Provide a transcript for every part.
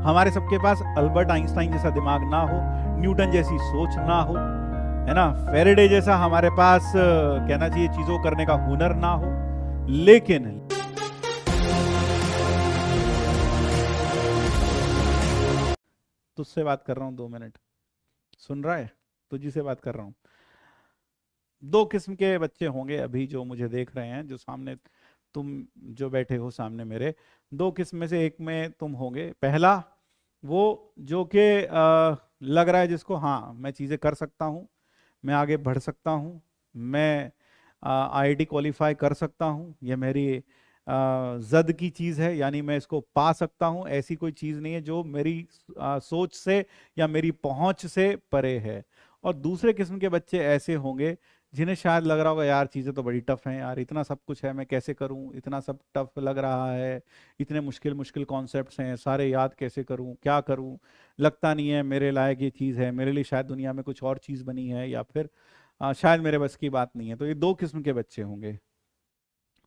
हमारे सबके पास Albert Einstein जैसा दिमाग ना हो, न्यूटन जैसी सोच ना हो, है ना, फेरेडे जैसा हमारे पास कहना चाहिए चीजों करने का हुनर ना हो, लेकिन तुझसे बात कर रहा हूं 2 मिनट, सुन रहा है? तुझी से बात कर रहा हूं। दो किस्म के बच्चे होंगे अभी जो मुझे देख रहे हैं, जो सामने तुम जो बैठे हो सामने मेरे, दो किस्म में से एक में तुम होंगे। पहला वो जो कि लग रहा है जिसको हाँ मैं चीज़ें कर सकता हूँ, मैं आगे बढ़ सकता हूँ, मैं आईआईटी क्वालिफाई कर सकता हूँ, ये मेरी जद की चीज़ है, यानी मैं इसको पा सकता हूँ। ऐसी कोई चीज़ नहीं है जो मेरी सोच से या मेरी पहुंच से परे है। और दूसरे किस्म के बच्चे ऐसे होंगे जिन्हें शायद लग रहा होगा यार चीज़ें तो बड़ी टफ हैं, यार इतना सब कुछ है मैं कैसे करूं, इतना सब टफ लग रहा है, इतने मुश्किल मुश्किल कॉन्सेप्ट्स हैं, सारे याद कैसे करूं, क्या करूं, लगता नहीं है मेरे लायक ये चीज़ है, मेरे लिए शायद दुनिया में कुछ और चीज़ बनी है, या फिर शायद मेरे बस की बात नहीं है। तो ये दो किस्म के बच्चे होंगे।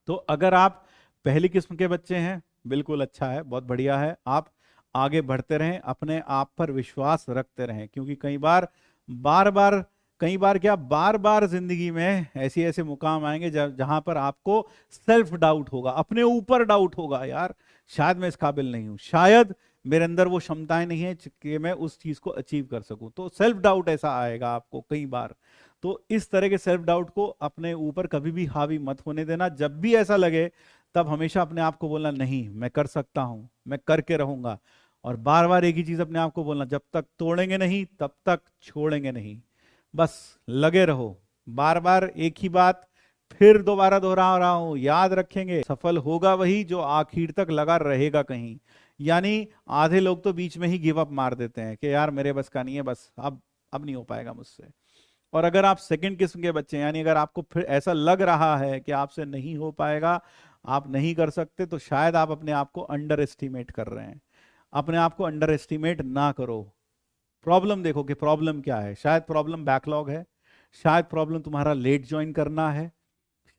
तो अगर आप पहली किस्म के बच्चे हैं, बिल्कुल अच्छा है, बहुत बढ़िया है, आप आगे बढ़ते रहें, अपने आप पर विश्वास रखते रहें, क्योंकि बार बार कई बार क्या बार बार जिंदगी में ऐसे ऐसे मुकाम आएंगे जहां पर आपको सेल्फ डाउट होगा, अपने ऊपर डाउट होगा, यार शायद मैं इस काबिल नहीं हूं, शायद मेरे अंदर वो क्षमताएं नहीं है कि मैं उस चीज को अचीव कर सकूं। तो सेल्फ डाउट ऐसा आएगा आपको कई बार। तो इस तरह के सेल्फ डाउट को अपने ऊपर कभी भी हावी मत होने देना। जब भी ऐसा लगे तब हमेशा अपने आप को बोलना नहीं मैं कर सकता हूं, मैं करके रहूंगा। और बार बार एक ही चीज अपने आप को बोलना, जब तक तोड़ेंगे नहीं तब तक छोड़ेंगे नहीं। बस लगे रहो, बार बार एक ही बात फिर दोबारा दोहरा रहा हूं, याद रखेंगे सफल होगा वही जो आखिर तक लगा रहेगा कहीं। यानी आधे लोग तो बीच में ही गिव अप मार देते हैं कि यार मेरे बस का नहीं है, बस अब नहीं हो पाएगा मुझसे। और अगर आप सेकंड किस्म के बच्चे हैं, यानी अगर आपको फिर ऐसा लग रहा है कि आपसे नहीं हो पाएगा, आप नहीं कर सकते, तो शायद आप अपने आप को अंडर एस्टिमेट कर रहे हैं। अपने आप को अंडर एस्टिमेट ना करो। प्रॉब्लम देखो कि प्रॉब्लम क्या है। शायद प्रॉब्लम बैकलॉग है, शायद प्रॉब्लम तुम्हारा लेट ज्वाइन करना है,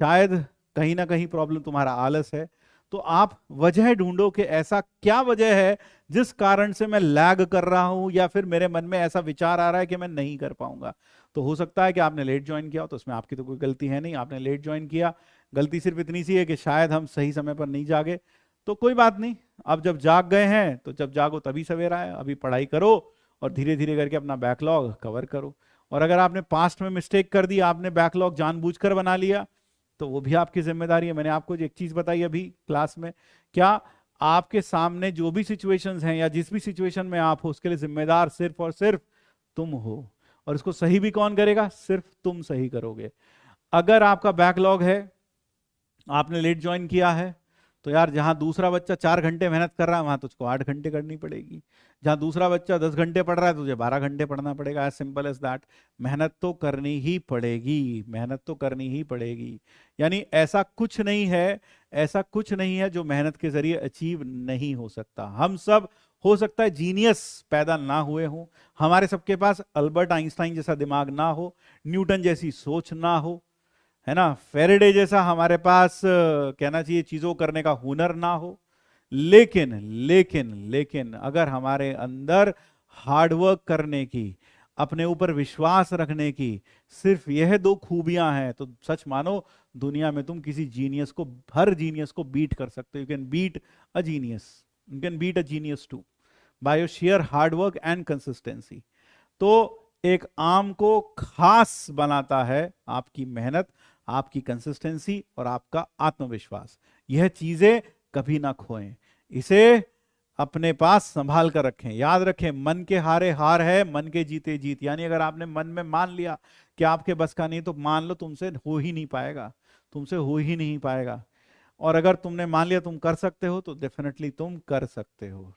शायद कहीं ना कहीं प्रॉब्लम तुम्हारा आलस है। तो आप वजह ढूंढो कि ऐसा क्या वजह है जिस कारण से मैं लैग कर रहा हूं, या फिर मेरे मन में ऐसा विचार आ रहा है कि मैं नहीं कर पाऊंगा। तो हो सकता है कि आपने लेट ज्वाइन किया हो, तो उसमें आपकी तो कोई गलती है नहीं, आपने लेट ज्वाइन किया, गलती सिर्फ इतनी सी है कि शायद हम सही समय पर नहीं जागे। तो कोई बात नहीं, अब जब जाग गए हैं तो जब जागो तभी सवेरा है, अभी पढ़ाई करो और धीरे धीरे करके अपना बैकलॉग कवर करो। और अगर आपने पास्ट में मिस्टेक कर दी, आपने बैकलॉग जानबूझकर बना लिया, तो वो भी आपकी जिम्मेदारी है। मैंने आपको एक चीज बताई अभी क्लास में, क्या आपके सामने जो भी सिचुएशंस हैं या जिस भी सिचुएशन में आप हो, उसके लिए जिम्मेदार सिर्फ और सिर्फ तुम हो। और इसको सही भी कौन करेगा? सिर्फ तुम सही करोगे। अगर आपका बैकलॉग है, आपने लेट ज्वाइन किया है, तो यार जहां दूसरा बच्चा 4 घंटे मेहनत कर रहा है वहां तुझको 8 घंटे करनी पड़ेगी। जहां दूसरा बच्चा 10 घंटे पढ़ रहा है तुझे 12 घंटे पढ़ना पड़ेगा। As simple as that. मेहनत तो करनी ही पड़ेगी, मेहनत तो करनी ही पड़ेगी। यानी ऐसा कुछ नहीं है, ऐसा कुछ नहीं है जो मेहनत के जरिए अचीव नहीं हो सकता। हम सब, हो सकता है जीनियस पैदा ना हुए हों, हमारे सबके पास अल्बर्ट आइंस्टाइन जैसा दिमाग ना हो, न्यूटन जैसी सोच ना हो, है ना, फेरेडे जैसा हमारे पास कहना चाहिए चीजों करने का हुनर ना हो, लेकिन लेकिन अगर हमारे अंदर हार्डवर्क करने की, अपने ऊपर विश्वास रखने की सिर्फ यह दो खूबियां हैं, तो सच मानो दुनिया में तुम किसी जीनियस को, हर जीनियस को बीट कर सकते हो। You can beat a genius, you can beat a genius to by your sheer hard work and consistency. तो एक आम को खास बनाता है आपकी मेहनत, आपकी कंसिस्टेंसी और आपका आत्मविश्वास। यह चीजें कभी ना खोएं, इसे अपने पास संभाल कर रखें। याद रखें, मन के हारे हार है, मन के जीते जीत। यानी अगर आपने मन में मान लिया कि आपके बस का नहीं, तो मान लो तुमसे हो ही नहीं पाएगा, तुमसे हो ही नहीं पाएगा। और अगर तुमने मान लिया तुम कर सकते हो, तो डेफिनेटली तुम कर सकते हो।